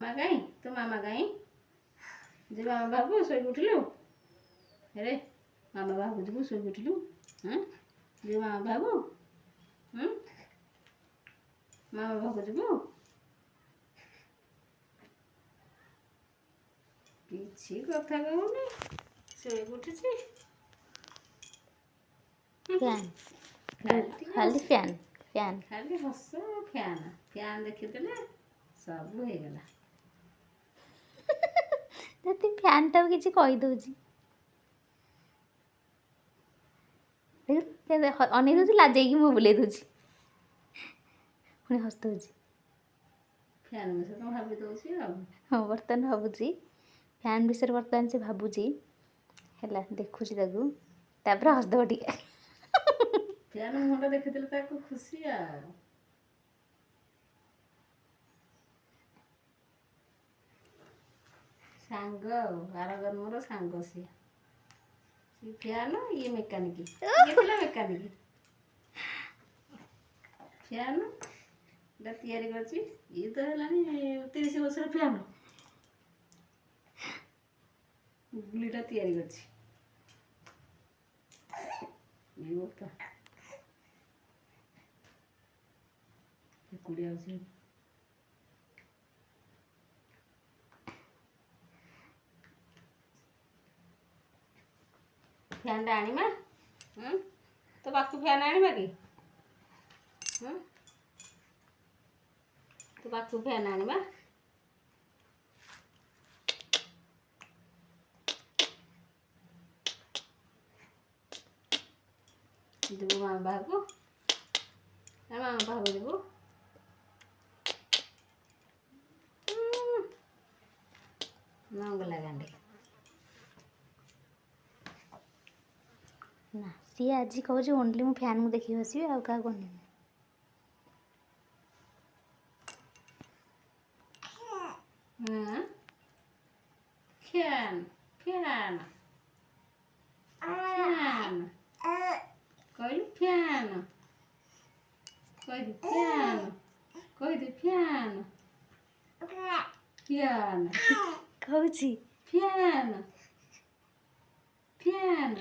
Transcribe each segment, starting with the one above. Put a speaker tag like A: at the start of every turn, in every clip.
A: ମାମା କାଇଁ ତୋ ମାମା କାଇଁ ଯେ ମାମା ବାବୁ ଶୋଇକି ଉଠିଲୁ ରେ ମାମା ବାବୁ ଯିବୁ ଶୋଇକି ଉଠିଲୁ ଯେ ମାମା ବାବୁ ମାମା ବାବୁ ଯିବୁ କିଛି କଥା କହୁନି ଶୋଇକି ଉଠିଛି
B: ଖାଲି ଫ୍ୟାନ୍ ଫ୍ୟାନ୍
A: ଖାଲି ହସ ଫ୍ୟାନ୍ ଦେଖିଦେଲେ ସବୁ ହେଇଗଲା।
B: ଯଦି ଫ୍ୟାନ୍ ଟାକୁ କିଛି କହିଦଉଛି ଅନେଇ ଦଉଛି ଲାଜେଇକି ମୁହଁ ବୁଲେଇ ଦଉଛି ପୁଣି ହସୁଛି।
A: ଫ୍ୟାନ୍ ବିଷୟରେ ତ ଭାବି ଦଉଛି ଆଉ।
B: ହଁ ବର୍ତ୍ତମାନ ଭାବୁଛି ଫ୍ୟାନ୍ ବିଷୟରେ ବର୍ତ୍ତମାନ ସେ ଭାବୁଛି ହେଲା ଦେଖୁଛି ତାକୁ ତାପରେ ହସିଦବ ଟିକେ।
A: ଫ୍ୟାନ୍ ମୁହଁଟା ଦେଖିଦେଲେ ତାକୁ ଖୁସି ଆଉ। ସାଙ୍ଗ ଆଉ ଆର ଜନ୍ମର ସାଙ୍ଗ ସିଏ ଫ୍ୟାନ୍ ଇଏ ମେକାନିକ୍ ଇଏ ଥିଲା ମେକାନିକ୍ ଫ୍ୟାନ୍ ଟା ତିଆରି କରିଛି ଇଏ ତ ହେଲାଣି 30 ବର୍ଷର ଫ୍ୟାନ୍ ଗୁଲିଟା ତିଆରି କରିଛି ଇଏ ବୋପା କୁଡ଼ିଆ ଅଛି ଫ୍ୟାନ୍ଟା ଆଣିବା ତୋ ପାଖକୁ ଫ୍ୟାନ୍ ଆଣିବା କି ତୋ ପାଖକୁ ଫ୍ୟାନ୍ ଆଣିବା ଯିବୁ ମାମା ପାଖକୁ ମାମା ପାଖକୁ ଯିବୁ ମଙ୍ଗଲା ଗାଣ୍ଡୀ
B: ନା ସିଏ ଆଜି କହୁଛି ଓନ୍ଲି ମୁଁ ଫ୍ୟାନ୍କୁ ଦେଖିକି ହସିବି ଆଉ କାହାକୁ ଅନେଇବି।
A: ଫ୍ୟାନ୍ ଫ୍ୟାନ୍ ଫ୍ୟାନ୍ କହିଲୁ ଫ୍ୟାନ୍ କହିଦେ ଫ୍ୟାନ୍ କହିଦେ ଫ୍ୟାନ୍ ଫ୍ୟାନ୍
B: କହୁଛି
A: ଫ୍ୟାନ୍ ଫ୍ୟାନ୍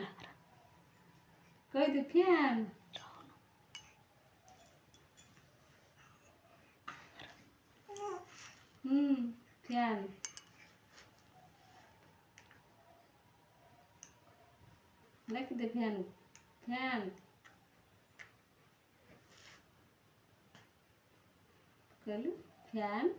A: କହିଦେ ଫ୍ୟାନ୍ ଫ୍ୟାନ୍ ଲେଖିଦେ ଫ୍ୟାନ୍ ଫ୍ୟାନ୍ କହିଲୁ ଫ୍ୟାନ୍